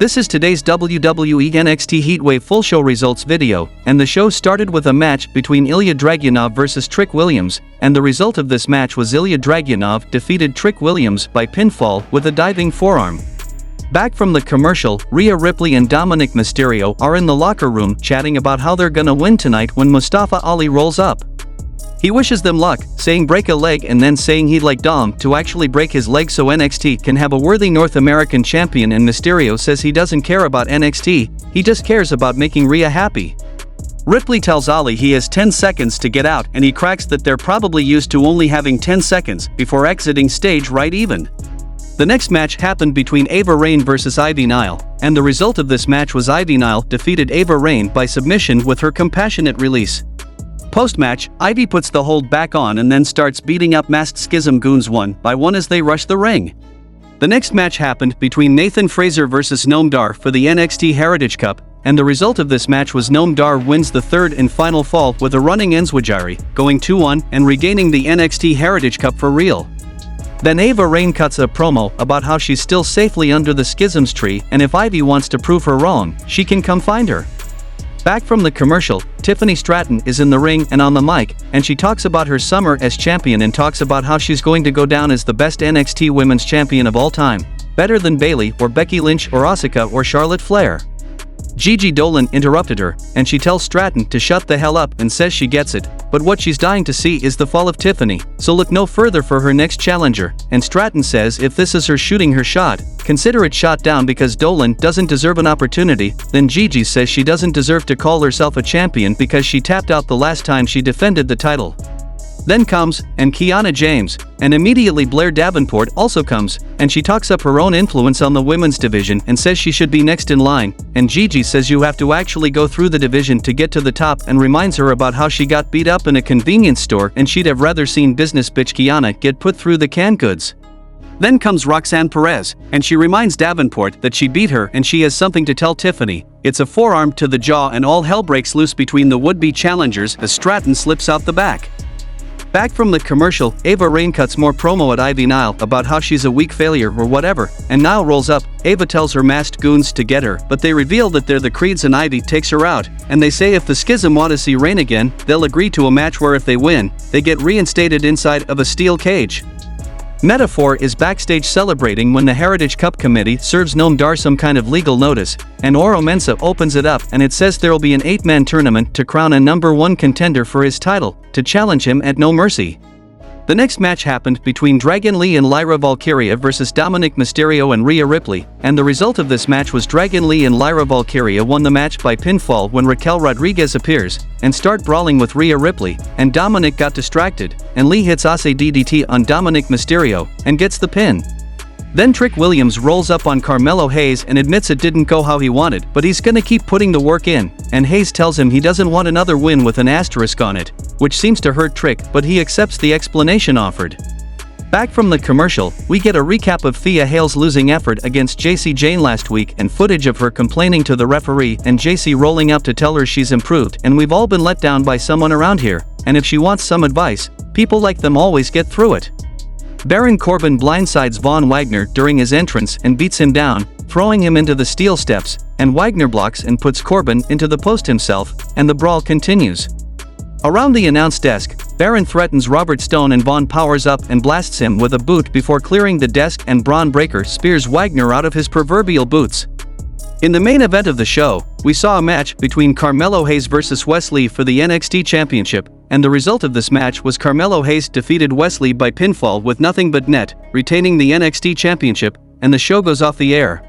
This is today's WWE NXT Heatwave full show results video, and the show started with a match between Ilja Dragunov vs Trick Williams, and the result of this match was Ilja Dragunov defeated Trick Williams by pinfall with a diving forearm. Back from the commercial, Rhea Ripley and Dominic Mysterio are in the locker room chatting about how they're gonna win tonight when Mustafa Ali rolls up. He wishes them luck, saying break a leg and then saying he'd like Dom to actually break his leg so NXT can have a worthy North American champion, and Mysterio says he doesn't care about NXT, he just cares about making Rhea happy. Ripley tells Ali he has 10 seconds to get out, and he cracks that they're probably used to only having 10 seconds before exiting stage right even. The next match happened between Ava Raine vs Ivy Nile, and the result of this match was Ivy Nile defeated Ava Raine by submission with her compassionate release. Post-match, Ivy puts the hold back on and then starts beating up Masked Schism goons one by one as they rush the ring. The next match happened between Nathan Frazer vs Noam Dar for the NXT Heritage Cup, and the result of this match was Noam Dar wins the third and final fall with a running enziguri, going 2-1 and regaining the NXT Heritage Cup for real. Then Ava Raine cuts a promo about how she's still safely under the Schisms tree, and if Ivy wants to prove her wrong, she can come find her. Back from the commercial, Tiffany Stratton is in the ring and on the mic, and she talks about her summer as champion and talks about how she's going to go down as the best NXT Women's Champion of all time, better than Bayley or Becky Lynch or Asuka or Charlotte Flair. Gigi Dolan interrupted her, and she tells Stratton to shut the hell up and says she gets it, but what she's dying to see is the fall of Tiffany, so look no further for her next challenger, and Stratton says if this is her shooting her shot, consider it shot down because Dolan doesn't deserve an opportunity. Then Gigi says she doesn't deserve to call herself a champion because she tapped out the last time she defended the title. Then comes, and Kiana James, and immediately Blair Davenport also comes, and she talks up her own influence on the women's division and says she should be next in line, and Gigi says you have to actually go through the division to get to the top and reminds her about how she got beat up in a convenience store and she'd have rather seen business bitch Kiana get put through the canned goods. Then comes Roxanne Perez, and she reminds Davenport that she beat her and she has something to tell Tiffany. It's a forearm to the jaw and all hell breaks loose between the would-be challengers as Stratton slips out the back. Back from the commercial, Ava Raine cuts more promo at Ivy Nile about how she's a weak failure or whatever, and Nile rolls up. Ava tells her masked goons to get her, but they reveal that they're the Creeds and Ivy takes her out, and they say if the Schism want to see Raine again, they'll agree to a match where if they win, they get reinstated inside of a steel cage. Metaphor is backstage celebrating when the Heritage Cup Committee serves Noam Dar some kind of legal notice, and Oro Mensah opens it up and it says there'll be an 8-man tournament to crown a #1 contender for his title, to challenge him at No Mercy. The next match happened between Dragon Lee and Lyra Valyria vs Dominic Mysterio and Rhea Ripley, and the result of this match was Dragon Lee and Lyra Valyria won the match by pinfall when Raquel Rodriguez appears and start brawling with Rhea Ripley, and Dominic got distracted, and Lee hits Ase DDT on Dominic Mysterio and gets the pin. Then Trick Williams rolls up on Carmelo Hayes and admits it didn't go how he wanted, but he's gonna keep putting the work in, and Hayes tells him he doesn't want another win with an asterisk on it, which seems to hurt Trick, but he accepts the explanation offered. Back from the commercial, we get a recap of Thea Hale's losing effort against JC Jane last week and footage of her complaining to the referee and JC rolling up to tell her she's improved, and we've all been let down by someone around here, and if she wants some advice, people like them always get through it. Baron Corbin blindsides Von Wagner during his entrance and beats him down, throwing him into the steel steps, and Wagner blocks and puts Corbin into the post himself, and the brawl continues. Around the announce desk, Baron threatens Robert Stone and Von powers up and blasts him with a boot before clearing the desk, and Braun Breaker spears Wagner out of his proverbial boots. In the main event of the show, we saw a match between Carmelo Hayes vs Wes Lee for the NXT Championship, and the result of this match was Carmelo Hayes defeated Wes Lee by pinfall with nothing but net, retaining the NXT Championship, and the show goes off the air.